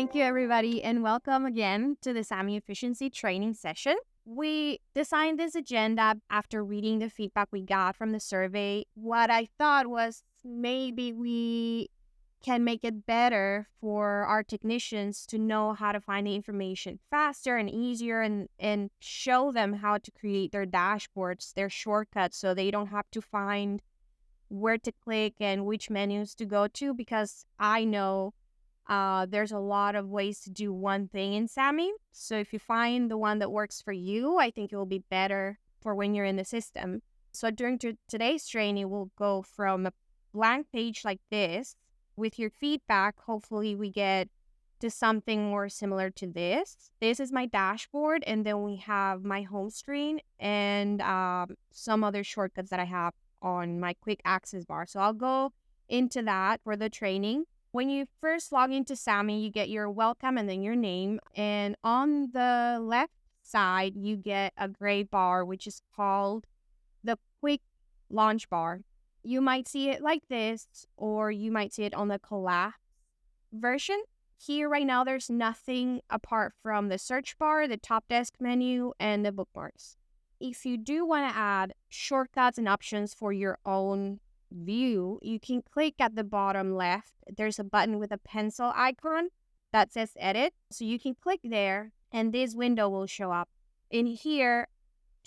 Thank you, everybody, and welcome again to the SAMI Efficiency Training session. We designed this agenda after reading the feedback we got from the survey. What I thought was maybe we can make it better for our technicians to know how to find the information faster and easier and show them how to create their dashboards, their shortcuts, so they don't have to find where to click and which menus to go to, because I know there's a lot of ways to do one thing in SAMI. So if you find the one that works for you, I think it will be better for when you're in the system. So during today's training, we'll go from a blank page like this. With your feedback, hopefully we get to something more similar to this. This is my dashboard, and then we have my home screen and some other shortcuts that I have on my quick access bar. So I'll go into that for the training. When you first log into SAMI, you get your welcome and then your name. And on the left side, you get a gray bar, which is called the quick launch bar. You might see it like this, or you might see it on the collapse version. Here right now, there's nothing apart from the search bar, the top desk menu, and the bookmarks. If you do want to add shortcuts and options for your own view, you can click at the bottom left. There's a button with a pencil icon that says edit. So you can click there and this window will show up. In here,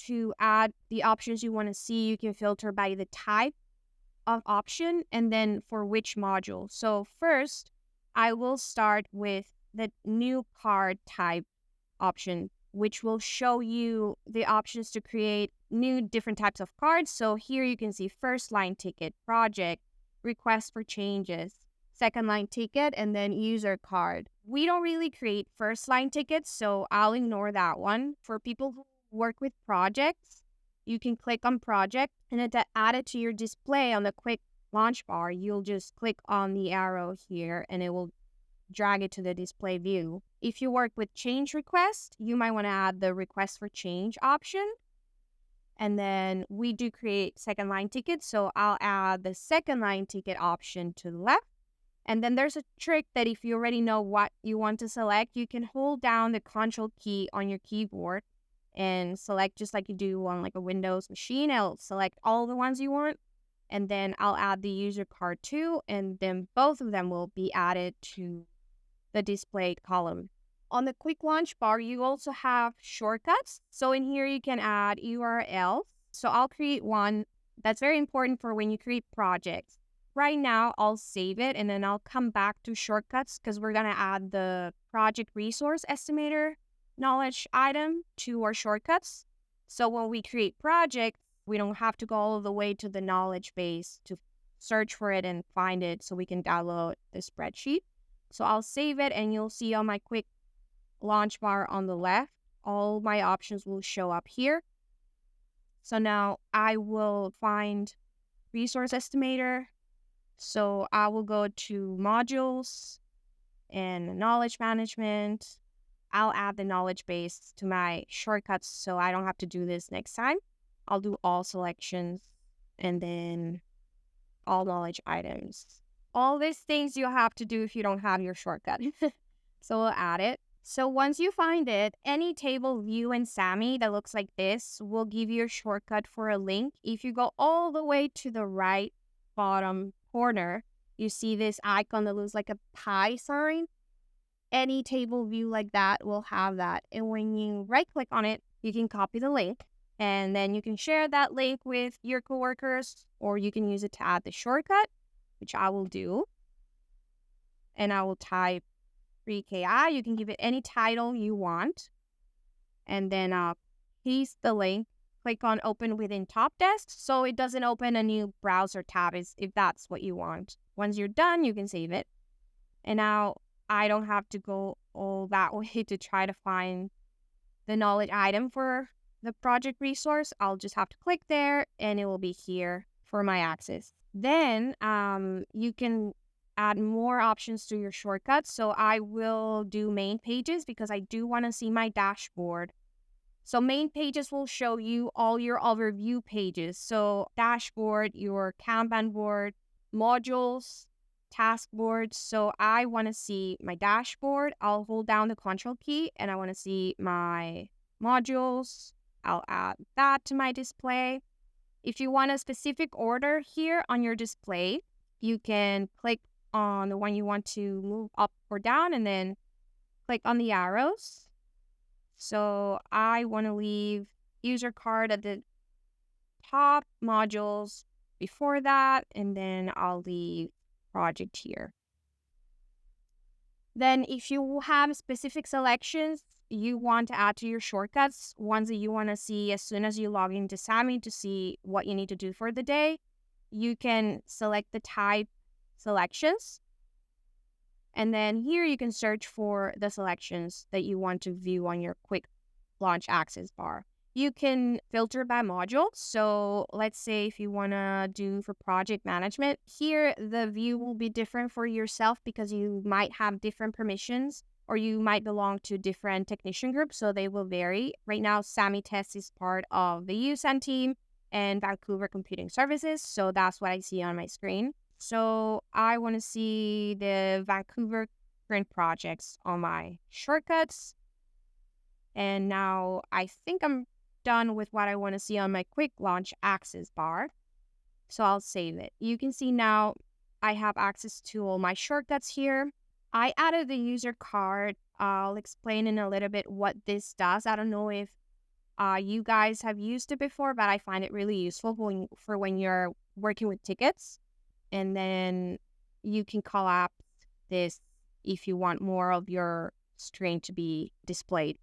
to add the options you want to see, you can filter by the type of option and then for which module. So first, I will start with the new card type option, which will show you the options to create new different types of cards. So here you can see first line ticket, project, request for changes, second line ticket, and then user card. We don't really create first line tickets, so I'll ignore that one. For people who work with projects, you can click on project, and then to add it to your display on the quick launch bar, you'll just click on the arrow here and it will drag it to the display view. If you work with change request, you might want to add the request for change option. And then we do create second line tickets, so I'll add the second line ticket option to the left. And then there's a trick that if you already know what you want to select, you can hold down the Control key on your keyboard and select just like you do on like a Windows machine. I'll select all the ones you want, and then I'll add the user card too, and then both of them will be added to the display column. On the quick launch bar, you also have shortcuts. So in here, you can add URLs. So I'll create one that's very important for when you create projects. Right now, I'll save it and then I'll come back to shortcuts because we're going to add the project resource estimator knowledge item to our shortcuts. So when we create projects, we don't have to go all the way to the knowledge base to search for it and find it so we can download the spreadsheet. So I'll save it and you'll see on my quick launch bar on the left, all my options will show up here. So now I will find resource estimator. So I will go to modules and knowledge management. I'll add the knowledge base to my shortcuts so I don't have to do this next time. I'll do all selections and then all knowledge items. All these things you have to do if you don't have your shortcut. So we'll add it. So once you find it, any table view in SAMI that looks like this will give you a shortcut for a link. If you go all the way to the right bottom corner, you see this icon that looks like a pie sign. Any table view like that will have that. And when you right click on it, you can copy the link and then you can share that link with your coworkers, or you can use it to add the shortcut, which I will do. And I will type pre-KI. You can give it any title you want. And then I'll paste the link, click on open within Top Desk so it doesn't open a new browser tab if that's what you want. Once you're done, you can save it. And now I don't have to go all that way to try to find the knowledge item for the project resource. I'll just have to click there and it will be here for my access. Then you can add more options to your shortcuts. So I will do main pages because I do want to see my dashboard. So main pages will show you all your overview pages. So dashboard, your Kanban board, modules, task board. So I want to see my dashboard. I'll hold down the control key and I want to see my modules. I'll add that to my display. If you want a specific order here on your display, you can click on the one you want to move up or down and then click on the arrows. So I want to leave user card at the top, modules before that, and then I'll leave project here. Then if you have specific selections you want to add to your shortcuts, ones that you want to see as soon as you log into SAMI to see what you need to do for the day, you can select the type selections. And then here you can search for the selections that you want to view on your quick launch access bar. You can filter by module. So let's say if you want to do for project management, here the view will be different for yourself because you might have different permissions or you might belong to different technician groups, so they will vary. Right now, SAMI Test is part of the USAN team and Vancouver Computing Services, so that's what I see on my screen. So I want to see the Vancouver current projects on my shortcuts. And now I think I'm done with what I want to see on my quick launch access bar. So I'll save it. You can see now I have access to all my shortcuts here. I added the user card. I'll explain in a little bit what this does. I don't know if you guys have used it before, but I find it really useful for when you're working with tickets. And then you can collapse this if you want more of your screen to be displayed.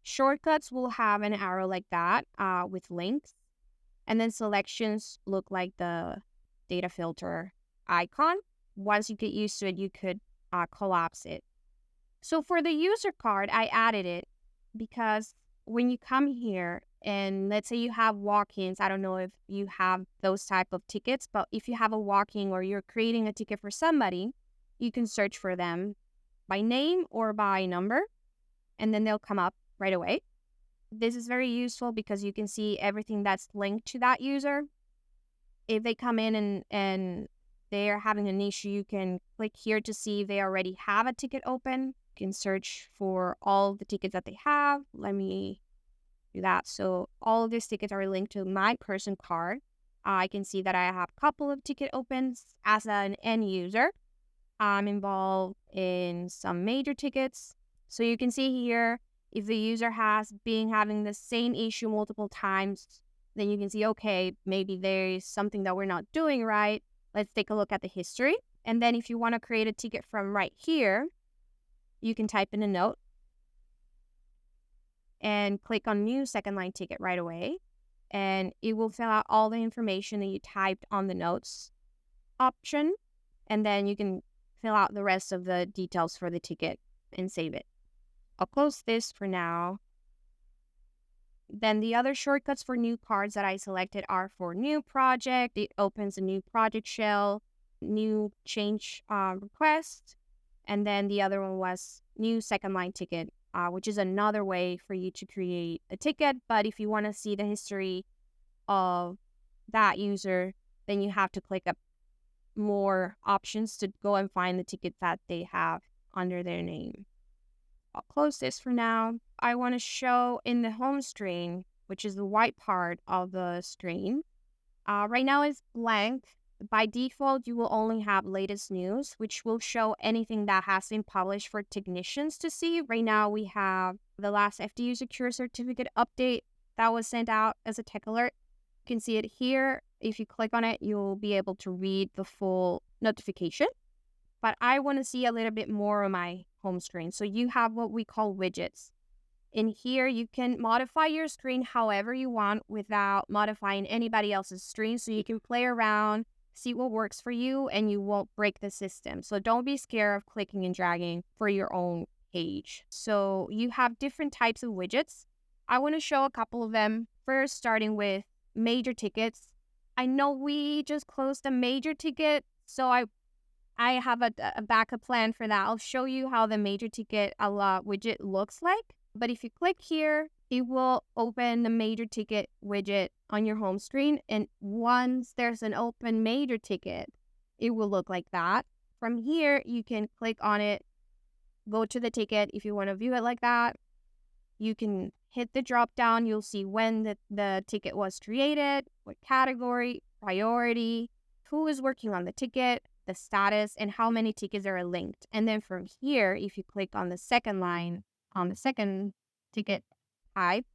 Shortcuts will have an arrow like that with links. And then selections look like the data filter icon. Once you get used to it, you could collapse it. So for the user card, I added it because when you come here and let's say you have walk-ins, I don't know if you have those type of tickets, but if you have a walk-in or you're creating a ticket for somebody, you can search for them by name or by number, and then they'll come up right away. This is very useful because you can see everything that's linked to that user. If they come in and they're having an issue, you can click here to see if they already have a ticket open. You can search for all the tickets that they have. Let me do that. So all of these tickets are linked to my person card. I can see that I have a couple of ticket opens as an end user. I'm involved in some major tickets. So you can see here, if the user has been having the same issue multiple times, then you can see, okay, maybe there is something that we're not doing right. Let's take a look at the history. And then if you want to create a ticket from right here, you can type in a note and click on new second line ticket right away. And it will fill out all the information that you typed on the notes option. And then you can fill out the rest of the details for the ticket and save it. I'll close this for now. Then the other shortcuts for new cards that I selected are for new project. It opens a new project shell, new change request. And then the other one was new second line ticket, which is another way for you to create a ticket. But if you want to see the history of that user, then you have to click up more options to go and find the ticket that they have under their name. I'll close this for now. I want to show in the home screen, which is the white part of the screen. Right now it's blank. By default, you will only have latest news, which will show anything that has been published for technicians to see. Right now we have the last FDU Secure Certificate update that was sent out as a tech alert. You can see it here. If you click on it, you'll be able to read the full notification. But I want to see a little bit more on my home screen. So you have what we call widgets. In here, you can modify your screen however you want without modifying anybody else's screen. So you can play around, see what works for you, and you won't break the system. So don't be scared of clicking and dragging for your own page. So you have different types of widgets. I want to show a couple of them. First, starting with major tickets. I know we just closed a major ticket, so I have a backup plan for that. I'll show you how the major ticket widget looks like. But if you click here, it will open the major ticket widget on your home screen. And once there's an open major ticket, it will look like that. From here, you can click on it, go to the ticket if you want to view it like that. You can hit the drop down. You'll see when the ticket was created, what category, priority, who is working on the ticket, the status, and how many tickets are linked. And then from here, if you click on the second line, on the second ticket type,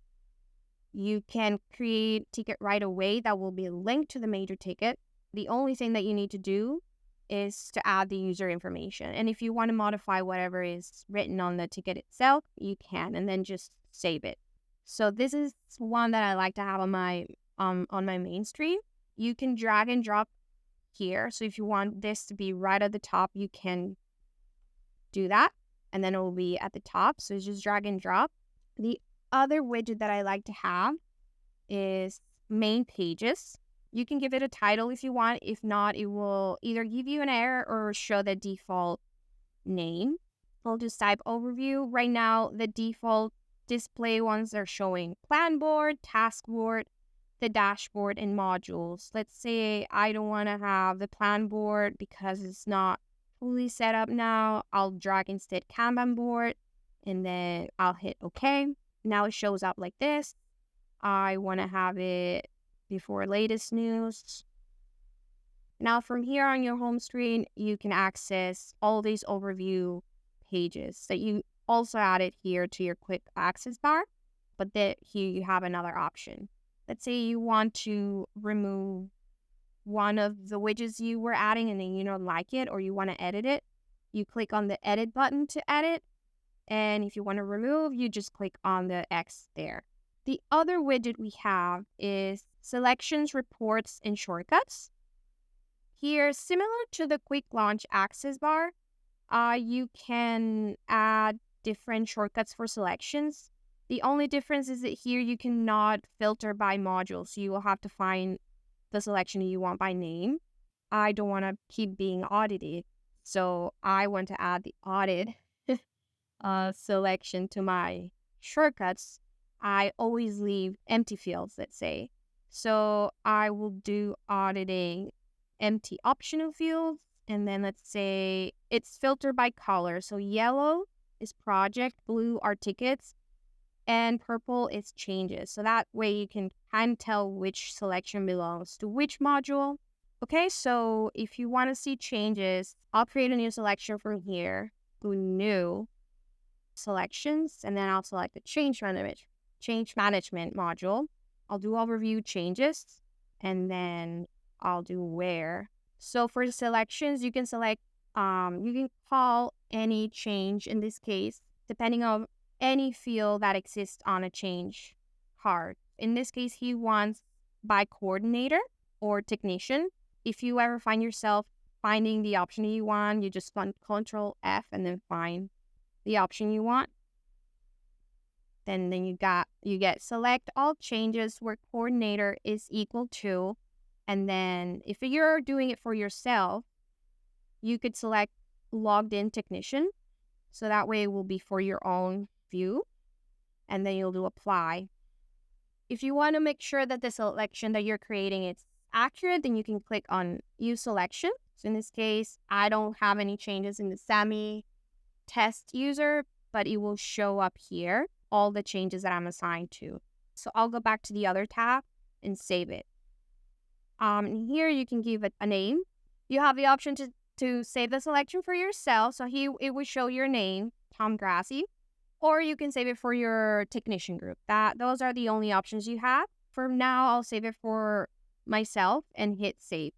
you can create ticket right away that will be linked to the major ticket. The only thing that you need to do is to add the user information. And if you want to modify whatever is written on the ticket itself, you can, and then just save it. So this is one that I like to have on my main screen. You can drag and drop here. So if you want this to be right at the top, you can do that, and then it will be at the top. So it's just drag and drop. The other widget that I like to have is main pages. You can give it a title if you want. If not, it will either give you an error or show the default name. I'll just type overview. Right now, the default display ones are showing plan board, task board, the dashboard, and modules. Let's say I don't want to have the plan board because it's not fully set up now. I'll drag instead Kanban board, and then I'll hit OK. Now it shows up like this. I want to have it before latest news. Now from here on your home screen, you can access all these overview pages that you also added here to your quick access bar, but then here you have another option. Let's say you want to remove one of the widgets you were adding and then you don't like it, or you want to edit it. You click on the edit button to edit. And if you want to remove, you just click on the X there. The other widget we have is selections, reports, and shortcuts. Here, similar to the quick launch access bar, you can add different shortcuts for selections. The only difference is that here you cannot filter by module, so you will have to find the selection you want by name. I don't want to keep being audited, so I want to add the audit selection to my shortcuts. I always leave empty fields, let's say. So I will do auditing empty optional fields. And then let's say it's filtered by color. So yellow is project, blue are tickets, and purple is changes. So that way you can kind of tell which selection belongs to which module. Okay, so if you want to see changes, I'll create a new selection from here. Go new selections, and then I'll select the change management module. I'll do overview changes, and then I'll do where. So for the selections, you can select, you can call any change in this case, depending on any field that exists on a change card. In this case, he wants by coordinator or technician. If you ever find yourself finding the option you want, you just Control F and then find the option you want. Then you get select all changes where coordinator is equal to, and then if you're doing it for yourself, you could select logged in technician. So that way it will be for your own view, and then you'll do apply. If you want to make sure that the selection that you're creating is accurate, then you can click on use selection. So in this case, I don't have any changes in the SAMI test user, but it will show up here all the changes that I'm assigned to. So I'll go back to the other tab and save it. Here you can give it a name. You have the option to save the selection for yourself. So here it will show your name, Tom Grassi, or you can save it for your technician group. Those are the only options you have. For now, I'll save it for myself and hit save.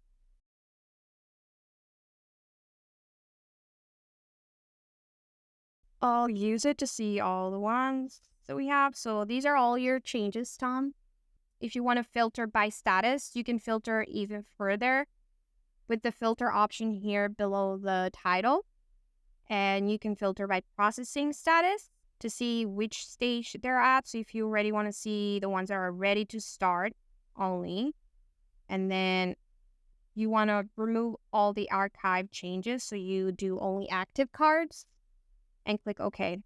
I'll use it to see all the ones that we have. So these are all your changes, Tom. If you want to filter by status, you can filter even further with the filter option here below the title. And you can filter by processing status to see which stage they're at. So if you already want to see the ones that are ready to start only, and then you want to remove all the archive changes, so you do only active cards, and click OK.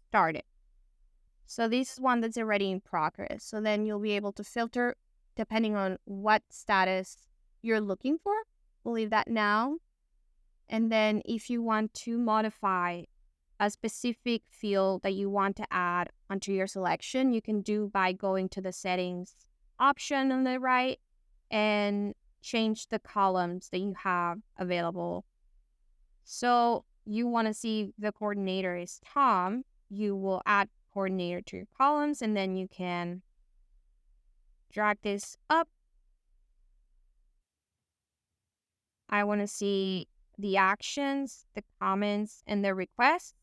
Start it. So this is one that's already in progress. So then you'll be able to filter depending on what status you're looking for. We'll leave that now. And then if you want to modify a specific field that you want to add onto your selection, you can do by going to the settings option on the right and change the columns that you have available. So you want to see the coordinator is Tom, you will add coordinator to your columns, and then you can drag this up. I want to see the actions, the comments, and the requests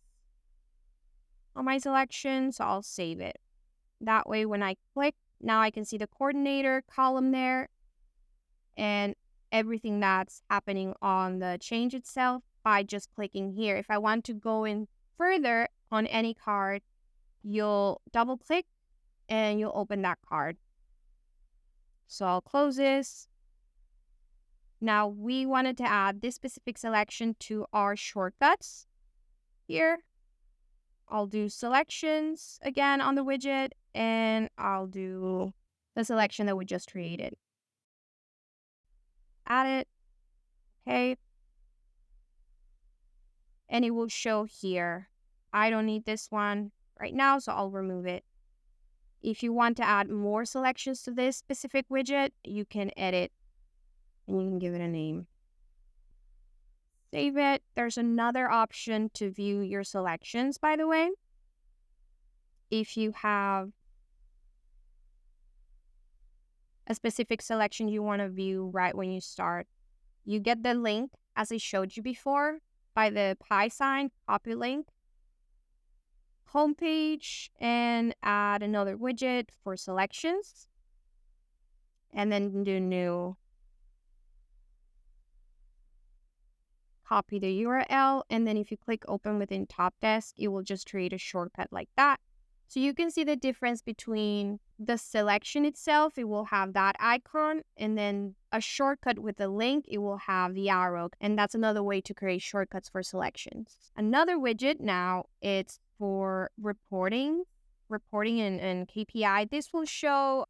on my selection, so I'll save it. That way, when I click, now I can see the coordinator column there and everything that's happening on the change itself by just clicking here. If I want to go in further on any card, you'll double click and you'll open that card. So I'll close this. Now we wanted to add this specific selection to our shortcuts here. I'll do selections again on the widget, and I'll do the selection that we just created. Add it. Okay. And it will show here. I don't need this one right now, so I'll remove it. If you want to add more selections to this specific widget, you can edit and you can give it a name. Save it. There's another option to view your selections, by the way. If you have a specific selection you want to view right when you start, you get the link as I showed you before by the pi sign, copy link, homepage, and add another widget for selections, and then do new. Copy the URL, and then if you click open within Top Desk, it will just create a shortcut like that. So you can see the difference between the selection itself, it will have that icon, and then a shortcut with the link, it will have the arrow. And that's another way to create shortcuts for selections. Another widget now, it's for reporting and KPI. This will show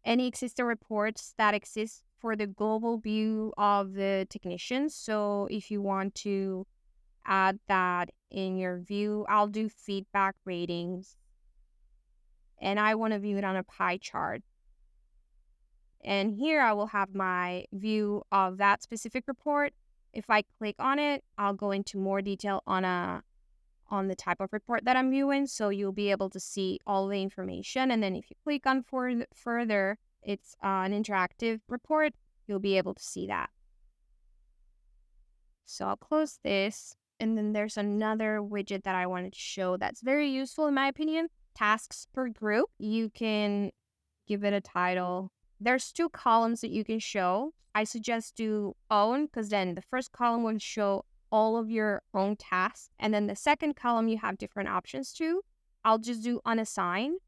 any existing reports that exist for the global view of the technicians. So if you want to add that in your view, I'll do feedback ratings. And I want to view it on a pie chart. And here I will have my view of that specific report. If I click on it, I'll go into more detail on the type of report that I'm viewing. So you'll be able to see all the information. And then if you click on further, it's an interactive report. You'll be able to see that. So I'll close this. And then there's another widget that I wanted to show that's very useful in my opinion. Tasks per group. You can give it a title. There's 2 columns that you can show. I suggest do own, because then the first column will show all of your own tasks. And then the second column, you have different options too. I'll just do unassigned.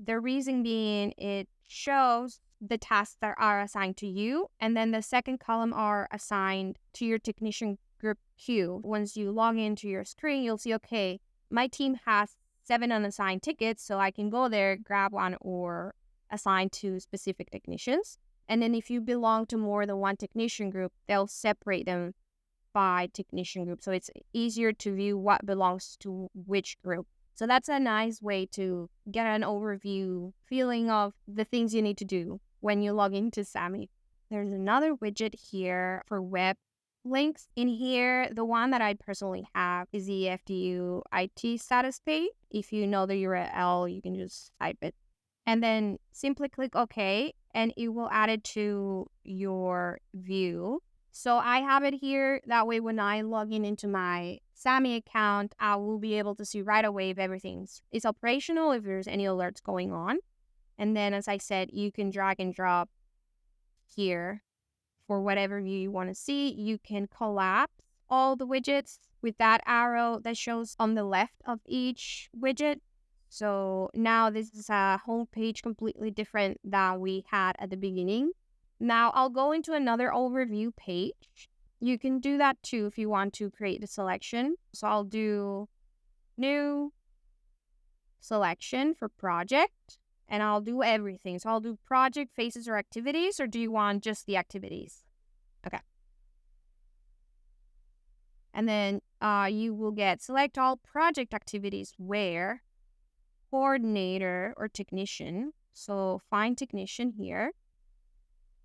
The reason being it shows the tasks that are assigned to you. And then the second column are assigned to your technician group queue. Once you log into your screen, you'll see, okay, my team has 7 unassigned tickets, so I can go there, grab one, or assign to specific technicians. And then if you belong to more than one technician group, they'll separate them by technician group. So it's easier to view what belongs to which group. So that's a nice way to get an overview feeling of the things you need to do when you log into SAMI. There's another widget here for web links. In here, the one that I personally have is the FDU IT status page. If you know the URL, you can just type it. And then simply click OK, and it will add it to your view. So I have it here. That way, when I log into my SAMI account, I will be able to see right away if everything is operational, if there's any alerts going on. And then, as I said, you can drag and drop here for whatever view you want to see. You can collapse all the widgets with that arrow that shows on the left of each widget. So now this is a home page completely different than we had at the beginning. Now I'll go into another overview page. You can do that too if you want to create a selection. So I'll do new selection for project, and I'll do everything. So I'll do project, phases, or activities, or do you want just the activities? Okay. And then you will get select all project activities where coordinator or technician. So find technician here.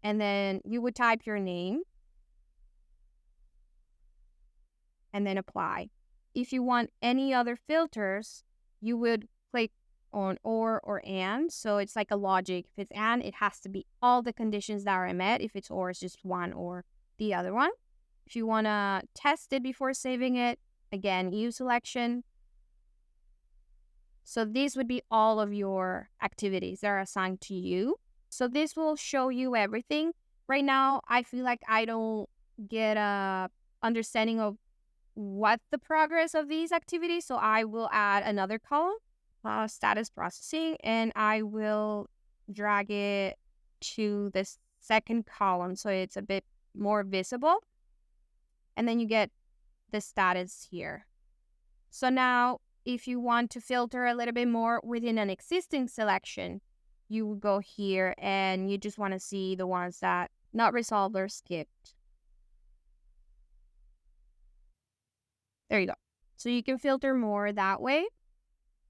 And then you would type your name and then apply. If you want any other filters, you would click on or and. So it's like a logic. If it's and, it has to be all the conditions that are met. If it's or, it's just one or the other one. If you want to test it before saving it, again, use selection. So these would be all of your activities that are assigned to you. So this will show you everything. Right now, I feel like I don't get a understanding of what the progress of these activities. So I will add another column, status processing, and I will drag it to the second column so it's a bit more visible. And then you get the status here. So now, if you want to filter a little bit more within an existing selection, you will go here and you just want to see the ones that not resolved or skipped. There you go. So you can filter more that way.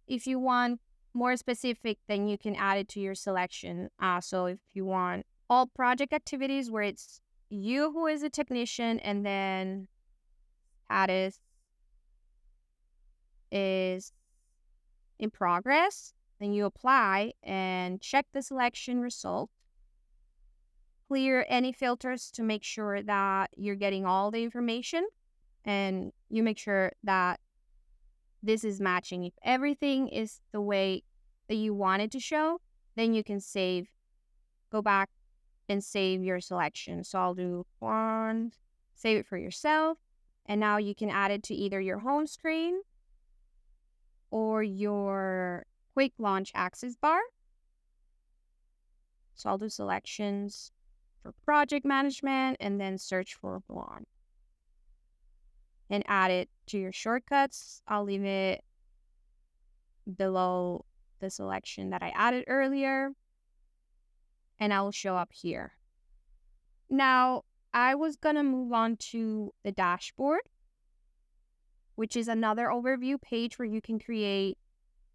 If you want more specific, then you can add it to your selection. So if you want all project activities where it's you who is a technician and then status is in progress, then you apply and check the selection result. Clear any filters to make sure that you're getting all the information, and you make sure that this is matching. If everything is the way that you want it to show, then you can go back and save your selection. So I'll do one, save it for yourself, and now you can add it to either your home screen or your quick launch access bar. So I'll do selections for project management and then search for one and add it to your shortcuts. I'll leave it below the selection that I added earlier, and I will show up here. Now, I was going to move on to the dashboard, which is another overview page where you can create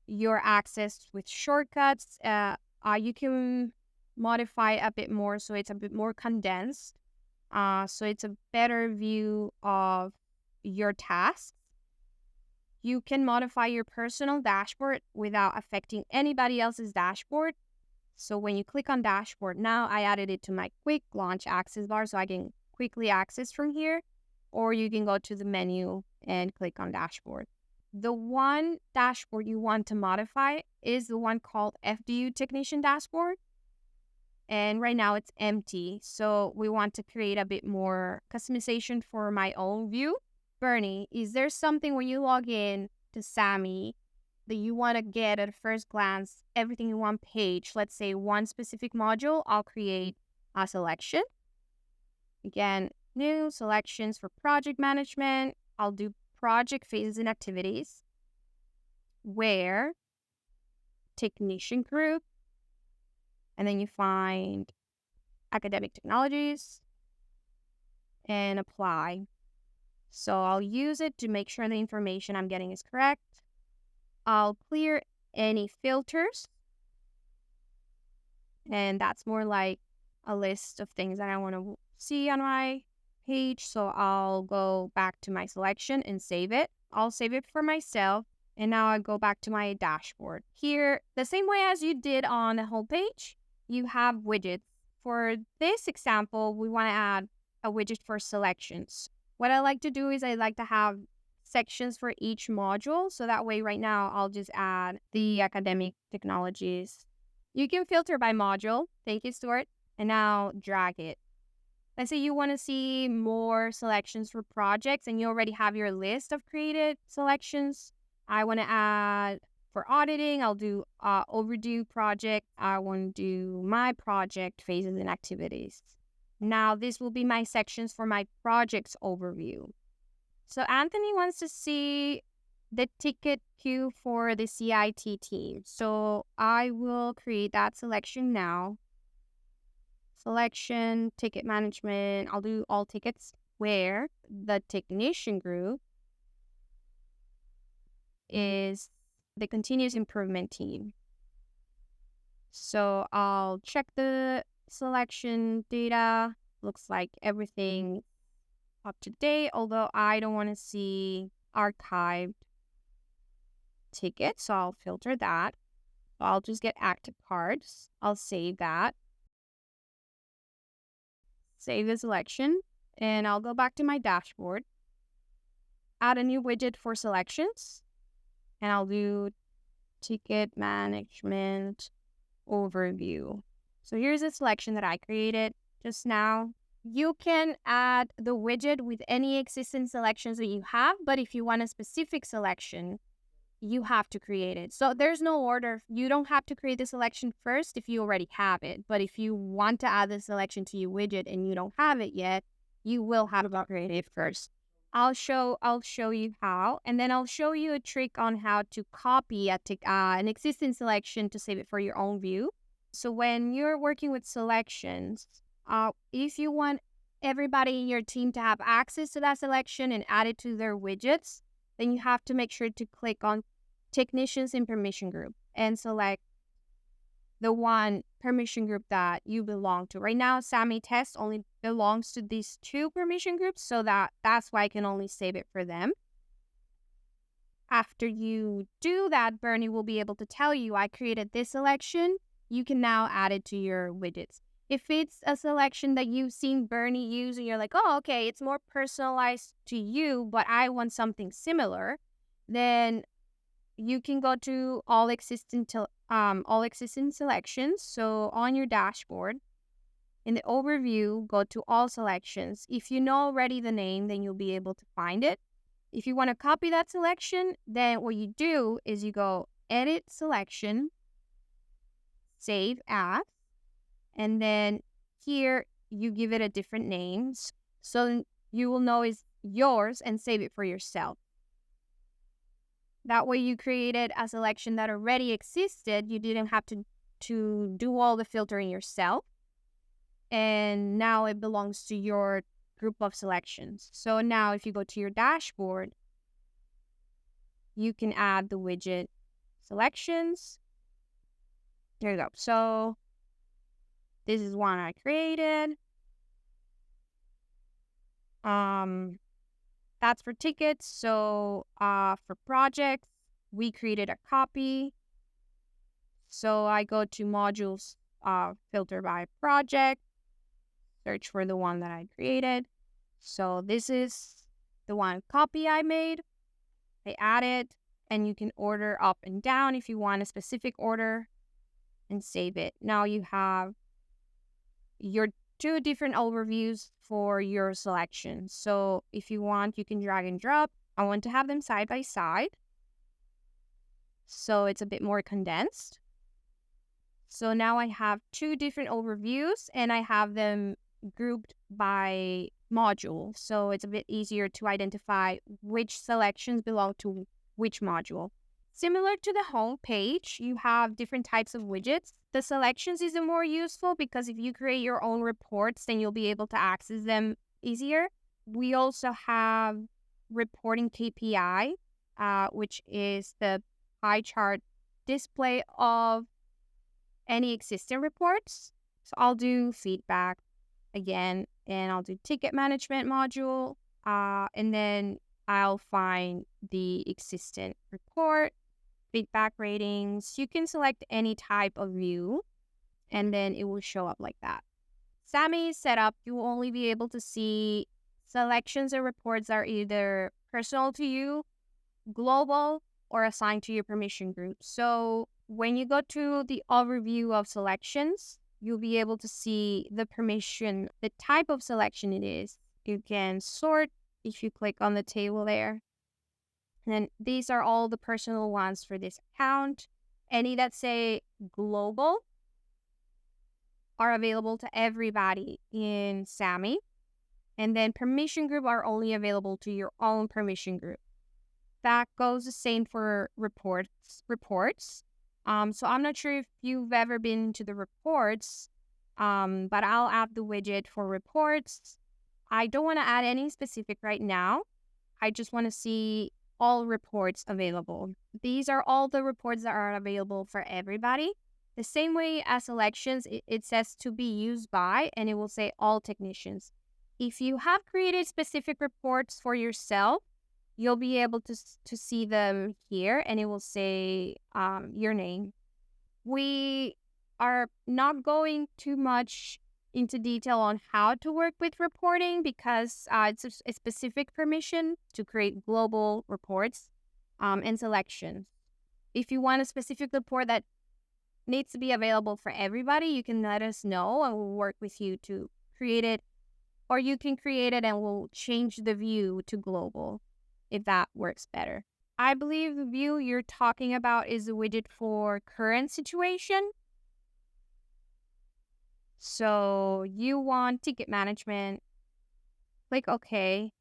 your access with shortcuts. You can modify a bit more so it's a bit more condensed. So it's a better view of your tasks. You can modify your personal dashboard without affecting anybody else's dashboard. So when you click on dashboard, now I added it to my quick launch access bar so I can quickly access from here, or you can go to the menu and click on dashboard. The one dashboard you want to modify is the one called FDU Technician Dashboard. And right now it's empty. So we want to create a bit more customization for my own view. Bernie, is there something when you log in to SAMI that you want to get at first glance, everything in one page? Let's say one specific module, I'll create a selection. Again, new selections for project management. I'll do project phases and activities. Where technician group. And then you find academic technologies and apply. So I'll use it to make sure the information I'm getting is correct. I'll clear any filters. And that's more like a list of things that I want to see on my page. So I'll go back to my selection and save it. I'll save it for myself. And now I go back to my dashboard. Here, the same way as you did on the homepage, you have widgets. For this example, we want to add a widget for selections. What I like to do is I like to have sections for each module. So that way right now I'll just add the academic technologies. You can filter by module. Thank you, Stuart. And now drag it. Let's say you want to see more selections for projects and you already have your list of created selections. I want to add for auditing, I'll do overdue project. I want to do my project phases and activities. Now this will be my sections for my projects overview. So Anthony wants to see the ticket queue for the CIT team. So I will create that selection now. selection, ticket management. I'll do all tickets where the technician group is the continuous improvement team. So I'll check the selection data. Looks like everything up to date, although I don't want to see archived tickets, so I'll filter that. So I'll just get active cards. I'll save that. Save the selection, and I'll go back to my dashboard. Add a new widget for selections, and I'll do ticket management overview. So here's a selection that I created just now. You can add the widget with any existing selections that you have, but if you want a specific selection, you have to create it. So there's no order. You don't have to create the selection first if you already have it. But if you want to add the selection to your widget and you don't have it yet, you will have to create it first. I'll show you how, and then I'll show you a trick on how to copy an existing selection to save it for your own view. So when you're working with selections, if you want everybody in your team to have access to that selection and add it to their widgets, then you have to make sure to click on Technicians in Permission Group and select the one permission group that you belong to. Right now, SAMI Test only belongs to these two permission groups, so that's why I can only save it for them. After you do that, Bernie will be able to tell you, I created this selection. You can now add it to your widgets. If it's a selection that you've seen Bernie use and you're like, oh, okay, it's more personalized to you, but I want something similar, then you can go to all existing selections. So on your dashboard, in the overview, go to all selections. If you know already the name, then you'll be able to find it. If you want to copy that selection, then what you do is you go edit selection, save as, and then here you give it a different name. So you will know it's yours and save it for yourself. That way you created a selection that already existed. You didn't have to do all the filtering yourself. And now it belongs to your group of selections. So now if you go to your dashboard, you can add the widget selections. There you go. So this is one I created. That's for tickets. So for projects, we created a copy. So I go to modules, filter by project, search for the one that I created. So this is the one copy I made. I add it, and you can order up and down if you want a specific order, and save it. Now you have your two different overviews for your selections. So if you want, you can drag and drop. I want to have them side by side, so it's a bit more condensed. So now I have two different overviews, and I have them grouped by module. So it's a bit easier to identify which selections belong to which module. Similar to the home page, you have different types of widgets. The selections is more useful because if you create your own reports, then you'll be able to access them easier. We also have reporting KPI, which is the pie chart display of any existing reports. So I'll do feedback again, and I'll do ticket management module, and then I'll find the existing report, feedback ratings. You can select any type of view, and then it will show up like that. SAMI is set up, you will only be able to see selections or reports that are either personal to you, global, or assigned to your permission group. So when you go to the overview of selections, you'll be able to see the permission, the type of selection it is. You can sort if you click on the table there. And then these are all the personal ones for this account. Any that say global are available to everybody in SAMI. And then permission group are only available to your own permission group. That goes the same for reports. So I'm not sure if you've ever been to the reports. but I'll add the widget for reports. I don't want to add any specific right now. I just want to see all reports available. These are all the reports that are available for everybody. The same way as elections, it says to be used by, and it will say all technicians. If you have created specific reports for yourself, you'll be able to see them here, and it will say your name. We are not going too much into detail on how to work with reporting because it's a specific permission to create global reports and selections. If you want a specific report that needs to be available for everybody, you can let us know and we'll work with you to create it. Or you can create it and we'll change the view to global if that works better. I believe the view you're talking about is a widget for current situation. So you want ticket management, click OK.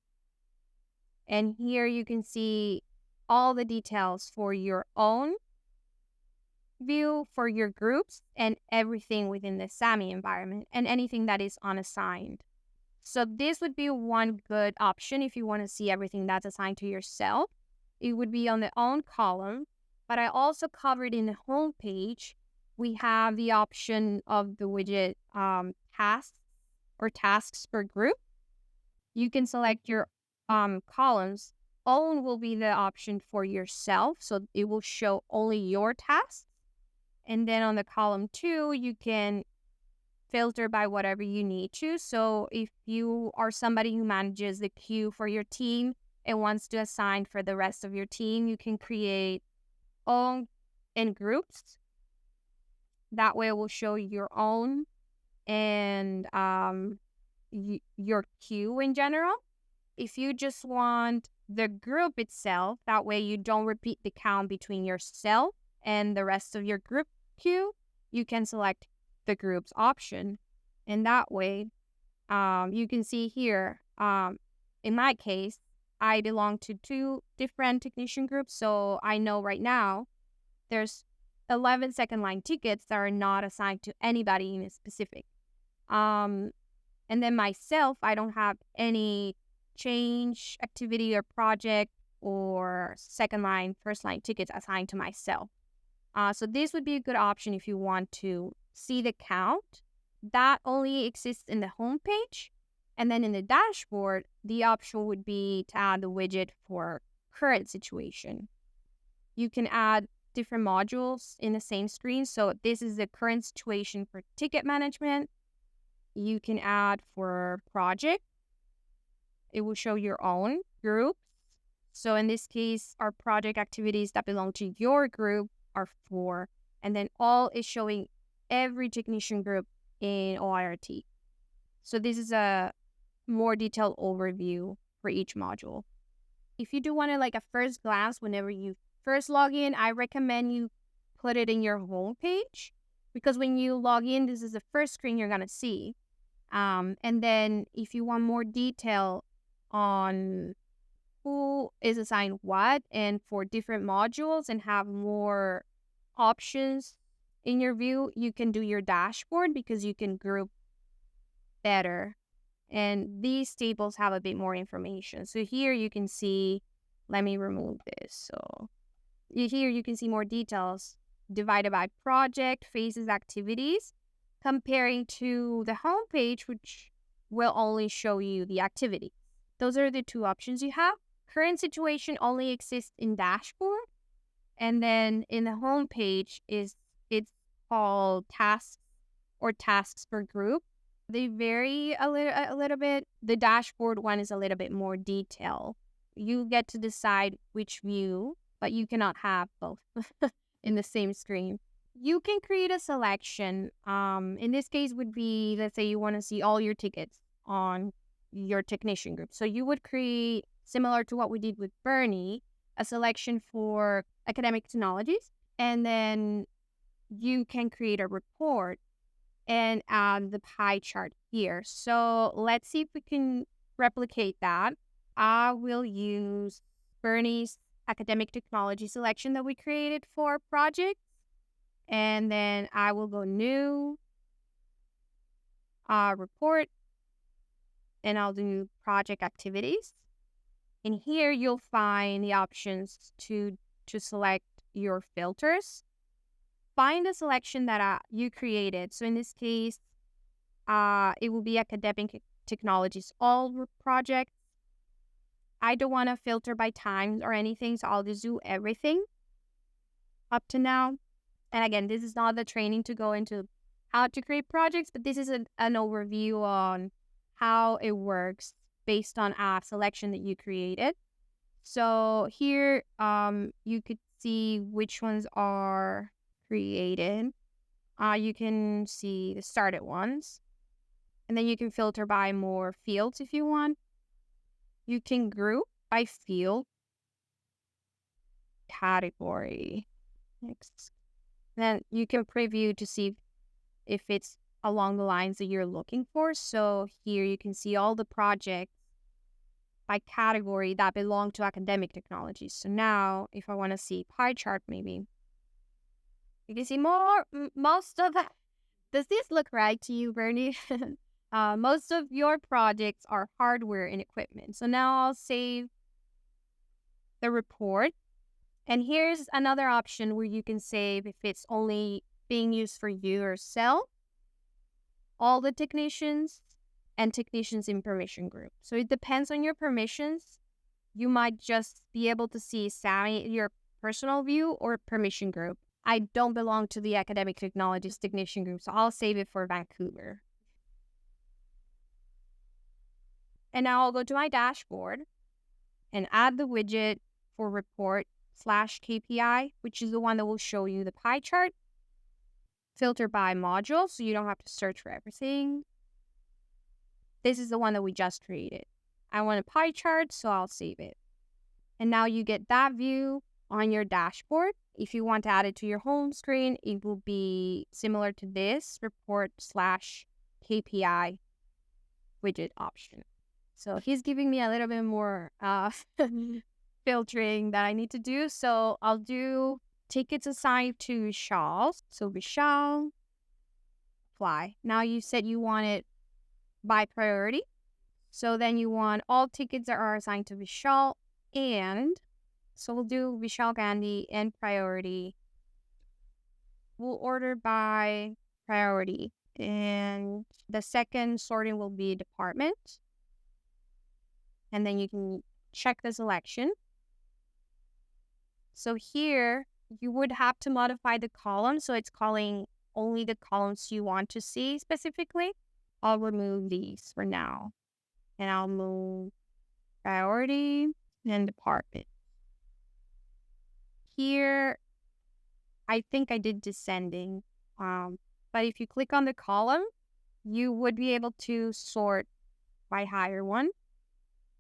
And here you can see all the details for your own view, for your groups, and everything within the SAMI environment, and anything that is unassigned. So this would be one good option if you want to see everything that's assigned to yourself. It would be on the own column, but I also covered in the home page, we have the option of the widget tasks or tasks per group. You can select your columns. Own will be the option for yourself, so it will show only your tasks. And then on the column 2, you can filter by whatever you need to. So if you are somebody who manages the queue for your team and wants to assign for the rest of your team, you can create own in groups. That way it will show your own and your queue in general. If you just want the group itself, that way you don't repeat the count between yourself and the rest of your group queue, you can select the groups option. And that way, you can see here, in my case, I belong to 2 different technician groups. So I know right now there's 11 second line tickets that are not assigned to anybody in a specific. And then myself, I don't have any change activity or project or second line, first line tickets assigned to myself. So this would be a good option if you want to see the count. That only exists in the home page. And then in the dashboard, the option would be to add the widget for current situation. You can add different modules in the same screen. So this is the current situation for ticket management. You can add for project. It will show your own groups. So in this case, our project activities that belong to your group are 4. And then all is showing every technician group in OIRT. So this is a more detailed overview for each module. If you do want to like a first glance whenever you first log in, I recommend you put it in your home page because when you log in, this is the first screen you're going to see. And then if you want more detail on who is assigned what and for different modules and have more options in your view, you can do your dashboard because you can group better. And these tables have a bit more information. So here you can see, let me remove this. So here you can see more details divided by project, phases, activities, comparing to the home page, which will only show you the activity. Those are the 2 options you have. Current situation only exists in dashboard. And then in the home page it's called tasks or tasks per group. They vary a little bit. The dashboard one is a little bit more detailed. You get to decide which view, but you cannot have both in the same screen. You can create a selection. In this case would be, let's say you want to see all your tickets on your technician group. So you would create, similar to what we did with Bernie, a selection for academic technologies. And then you can create a report and add the pie chart here. So let's see if we can replicate that. I will use Bernie's academic technology selection that we created for projects. And then I will go new. report, and I'll do project activities. And here you'll find the options to select your filters. Find the selection that you created. So in this case, it will be academic technologies, all projects. I don't want to filter by time or anything, so I'll just do everything up to now. And again, this is not the training to go into how to create projects, but this is an overview on how it works based on a selection that you created. So here, you could see which ones are created. You can see the started ones. And then you can filter by more fields if you want. You can group by field, category. Next. Then you can preview to see if it's along the lines that you're looking for. So here you can see all the projects by category that belong to academic technologies. So now if I want to see pie chart, maybe you can see most of that. Does this look right to you, Bernie? Most of your projects are hardware and equipment. So now I'll save the report. And here's another option where you can save if it's only being used for you yourself, all the technicians, and technicians in permission group. So it depends on your permissions. You might just be able to see SAMI, your personal view, or permission group. I don't belong to the academic technologies technician group, so I'll save it for Vancouver. And now I'll go to my dashboard and add the widget for report/KPI, which is the one that will show you the pie chart. Filter by module, so you don't have to search for everything. This is the one that we just created. I want a pie chart, so I'll save it. And now you get that view on your dashboard. If you want to add it to your home screen, it will be similar to this report/KPI widget option. So he's giving me a little bit more filtering that I need to do. So I'll do tickets assigned to Vishal. So Vishal, apply. Now you said you want it by priority. So then you want all tickets that are assigned to Vishal, and so we'll do Vishal Gandhi and priority. We'll order by priority. And the second sorting will be department. And then you can check the selection. So here, you would have to modify the column. So it's calling only the columns you want to see specifically. I'll remove these for now. And I'll move priority and department. Here, I think I did descending. But if you click on the column, you would be able to sort by higher one.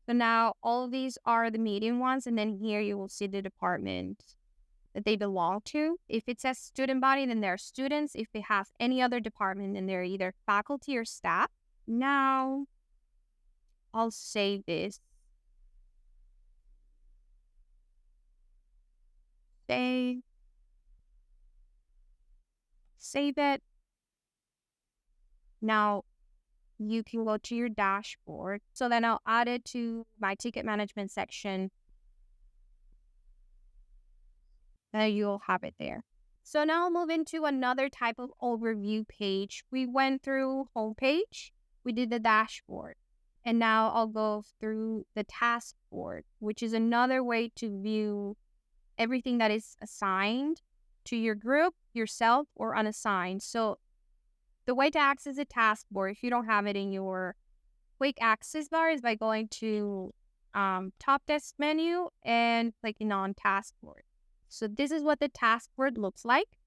So now all of these are the medium ones, and then here you will see the department that they belong to. If it says student body, then they're students. If it has any other department, then they're either faculty or staff. Now, I'll save this. Save it. Now, you can go to your dashboard. So then I'll add it to my ticket management section. And you'll have it there. So now I'll move into another type of overview page. We went through homepage. We did the dashboard. And now I'll go through the task board, which is another way to view everything that is assigned to your group, yourself, or unassigned. So the way to access a task board, if you don't have it in your quick access bar, is by going to top desk menu and clicking on task board. So this is what the task board looks like.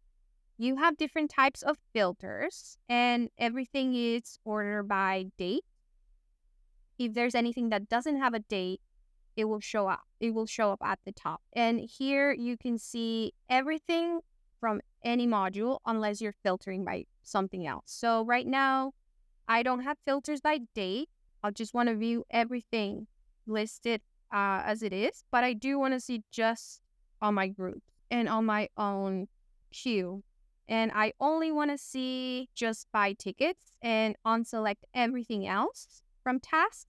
You have different types of filters, and everything is ordered by date. If there's anything that doesn't have a date, it will show up. It will show up at the top. And here you can see everything from any module unless you're filtering by something else. So right now, I don't have filters by date. I just want to view everything listed as it is. But I do want to see just on my group and on my own queue and I only want to see just by tickets and unselect everything else from tasks.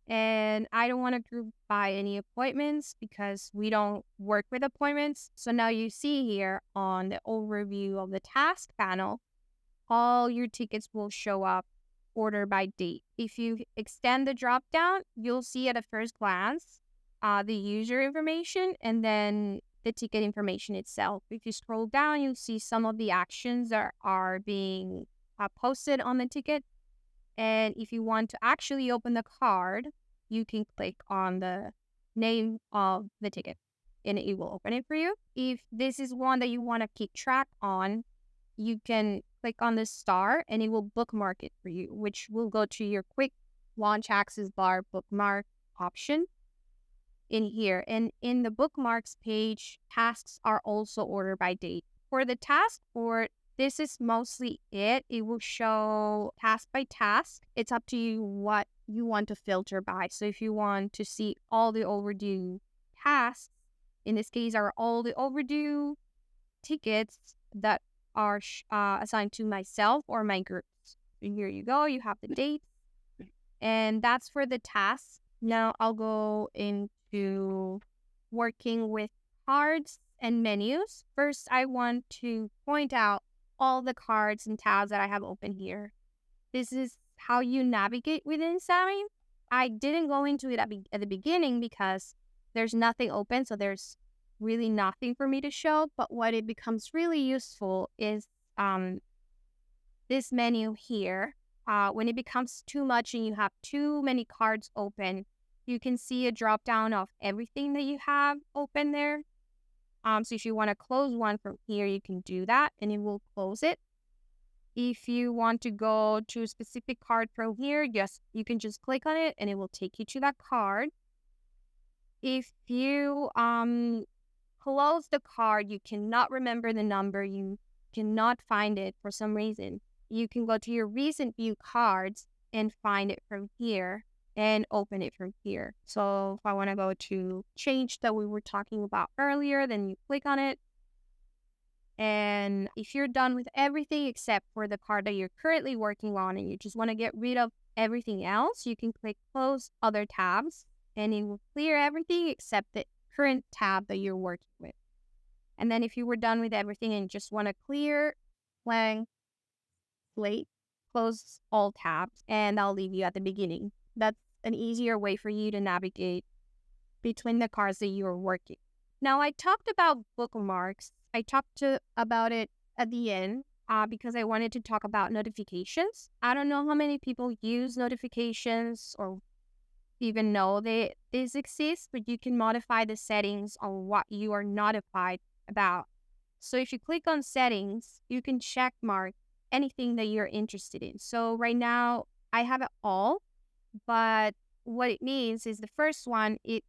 And I don't want to group by any appointments because we don't work with appointments. So now you see here on the overview of the task panel, all your tickets will show up order by date. If you extend the drop down, you'll see at a first glance the user information and then the ticket information itself. If you scroll down, you'll see some of the actions that are being posted on the ticket. And if you want to actually open the card, you can click on the name of the ticket and it will open it for you. If this is one that you want to keep track on, you can click on the star and it will bookmark it for you, which will go to your quick launch access bar bookmark option in here. And in the bookmarks page, tasks are also ordered by date. For the task board, this is mostly it. It will show task by task. It's up to you what you want to filter by. So if you want to see all the overdue tasks, in this case are all the overdue tickets that are assigned to myself or my groups. So here you go. You have the dates. And that's for the tasks. Now I'll go into working with cards and menus. First, I want to point out all the cards and tabs that I have open here. This is how you navigate within SAMI. I didn't go into it at the beginning because there's nothing open, so there's really nothing for me to show. But what it becomes really useful is this menu here. When it becomes too much and you have too many cards open, you can see a drop down of everything that you have open there. So if you want to close one from here, you can do that and it will close it. If you want to go to a specific card from here, yes, you can just click on it and it will take you to that card. If you close the card, you cannot remember the number, you cannot find it for some reason, you can go to your recent view cards and find it from here and open it from here. So if I want to go to change that we were talking about earlier, then you click on it. And if you're done with everything except for the card that you're currently working on and you just want to get rid of everything else, you can click close other tabs and it will clear everything except the current tab that you're working with. And then if you were done with everything and just want to clear blank slate, close all tabs and I'll leave you at the beginning. That's an easier way for you to navigate between the cards that you're working. Now, I talked about bookmarks. I talked about it at the end because I wanted to talk about notifications. I don't know how many people use notifications or even know this exists, but you can modify the settings on what you are notified about. So if you click on settings, you can check mark anything that you're interested in. So right now, I have it all, but what it means is the first one, it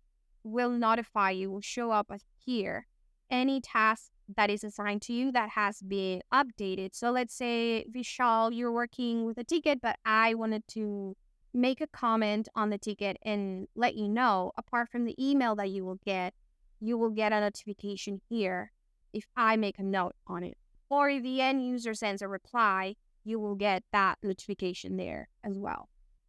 will notify you, will show up here, any task that is assigned to you that has been updated. So let's say, Vishal, you're working with a ticket, but I wanted to make a comment on the ticket and let you know, apart from the email that you will get a notification here if I make a note on it. Or if the end user sends a reply, you will get that notification there as well.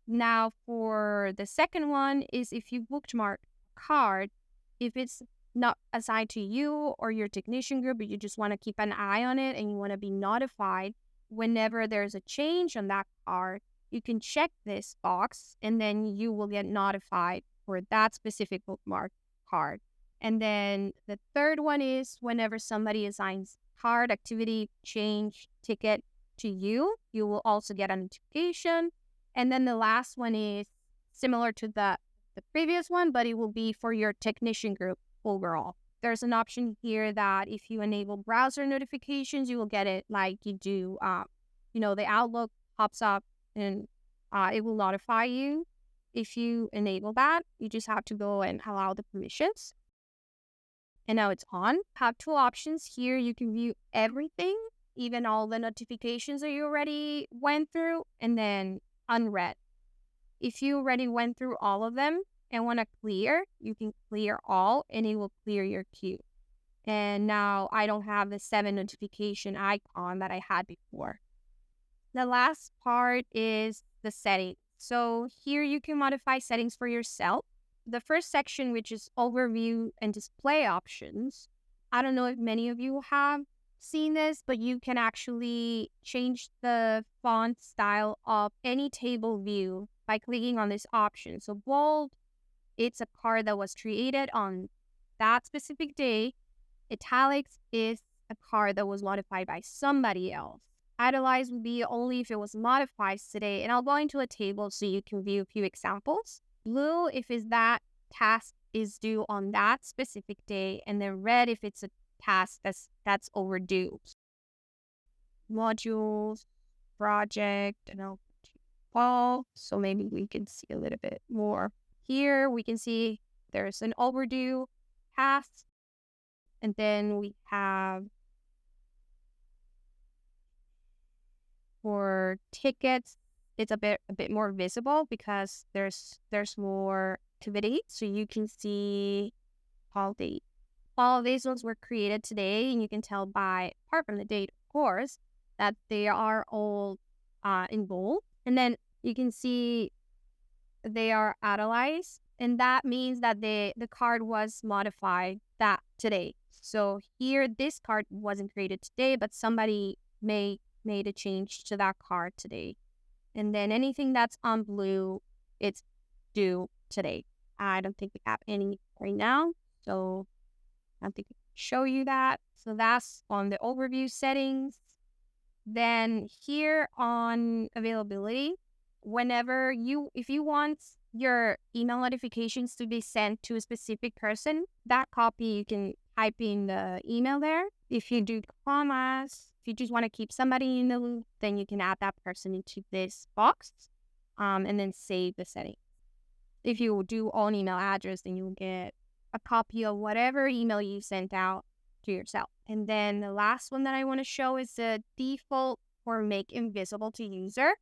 Now, for the second one is if you bookmark a card, if it's not assigned to you or your technician group, but you just want to keep an eye on it and you want to be notified whenever there's a change on that card, you can check this box and then you will get notified for that specific bookmark card. And then the third one is whenever somebody assigns card, activity, change, ticket to you, you will also get a notification. And then the last one is similar to the previous one, but it will be for your technician group overall. There's an option here that if you enable browser notifications, you will get it like you do, the Outlook pops up and it will notify you. If you enable that, you just have to go and allow the permissions. And now it's on. Have two options here. You can view everything, even all the notifications that you already went through, and then unread. If you already went through all of them and want to clear, you can clear all and it will clear your queue. And now I don't have the 7 notification icon that I had before. The last part is the settings. So here you can modify settings for yourself. The first section, which is overview and display options. I don't know if many of you have seen this, but you can actually change the font style of any table view by clicking on this option. So bold, it's a card that was created on that specific day. Italics is a card that was modified by somebody else. Italize would be only if it was modified today. And I'll go into a table so you can view a few examples. Blue, if it's that task is due on that specific day. And then red, if it's a task that's overdue. Modules, project, and I'll fall. So maybe we can see a little bit more. Here we can see there's an overdue task. And then we have for tickets, it's a bit more visible because there's more activity. So you can see all of these ones were created today, and you can tell by, apart from the date, of course, that they are all in bold. And then you can see they are analyzed, and that means that the card was modified that today. So here, this card wasn't created today, but somebody made a change to that card today. And then anything that's on blue, it's due today. I don't think we have any right now, so I don't think I can show you that. So that's on the overview settings. Then here on availability, if you want your email notifications to be sent to a specific person, that copy you can type in the email there. If you do commas, if you just want to keep somebody in the loop, then you can add that person into this box and then save the setting. If you do own email address, then you'll get a copy of whatever email you sent out to yourself. And then the last one that I want to show is the default or make invisible to user.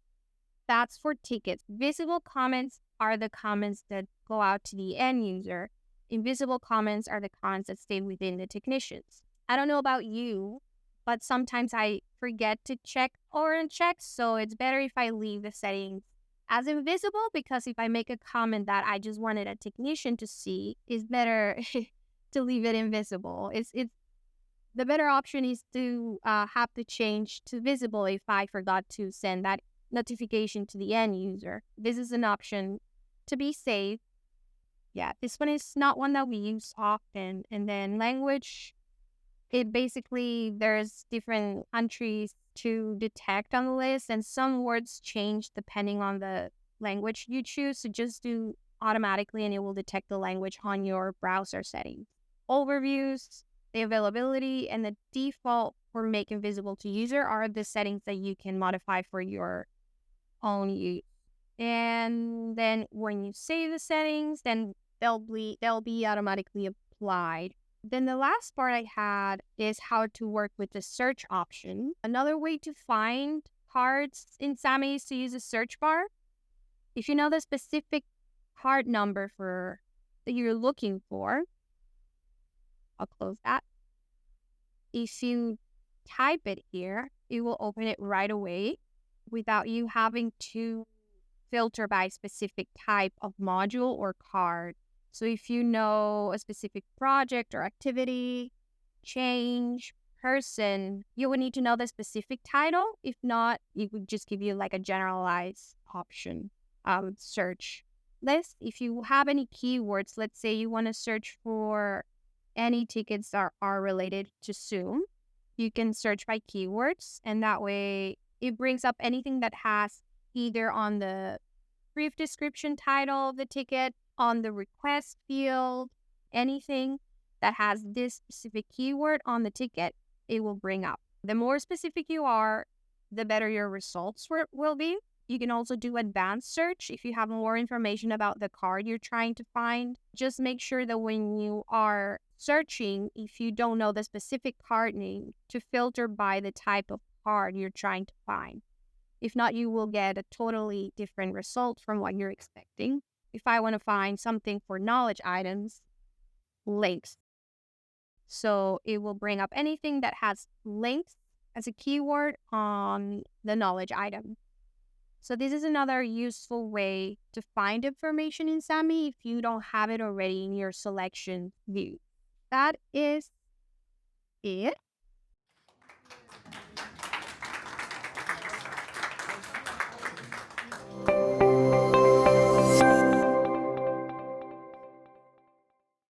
That's for tickets. Visible comments are the comments that go out to the end user. Invisible comments are the comments that stay within the technicians. I don't know about you, but sometimes I forget to check or uncheck, so it's better if I leave the settings as invisible, because if I make a comment that I just wanted a technician to see, it's better to leave it invisible. It's the better option is to have to change to visible if I forgot to send that notification to the end user. This is an option to be safe. Yeah, this one is not one that we use often. And then language, it basically, there's different countries to detect on the list, and some words change depending on the language you choose. So just do automatically and it will detect the language on your browser settings. Overviews, the availability, and the default for make invisible to user are the settings that you can modify for your own use. And then when you save the settings, then they'll be automatically applied. Then the last part I had is how to work with the search option. Another way to find cards in SAMI is to use a search bar. If you know the specific card number that you're looking for, I'll close that. If you type it here, it will open it right away without you having to filter by specific type of module or card. So if you know a specific project or activity, change, person, you would need to know the specific title. If not, it would just give you like a generalized option search list. If you have any keywords, let's say you want to search for any tickets that are related to Zoom, you can search by keywords, and that way it brings up anything that has either on the brief description title of the ticket, on the request field, anything that has this specific keyword on the ticket, it will bring up. The more specific you are, the better your results will be. You can also do advanced search if you have more information about the card you're trying to find. Just make sure that when you are searching, if you don't know the specific card name, to filter by the type of card you're trying to find. If not, you will get a totally different result from what you're expecting. If I want to find something for knowledge items, links. So it will bring up anything that has links as a keyword on the knowledge item. So this is another useful way to find information in SAMI if you don't have it already in your selection view. That is it.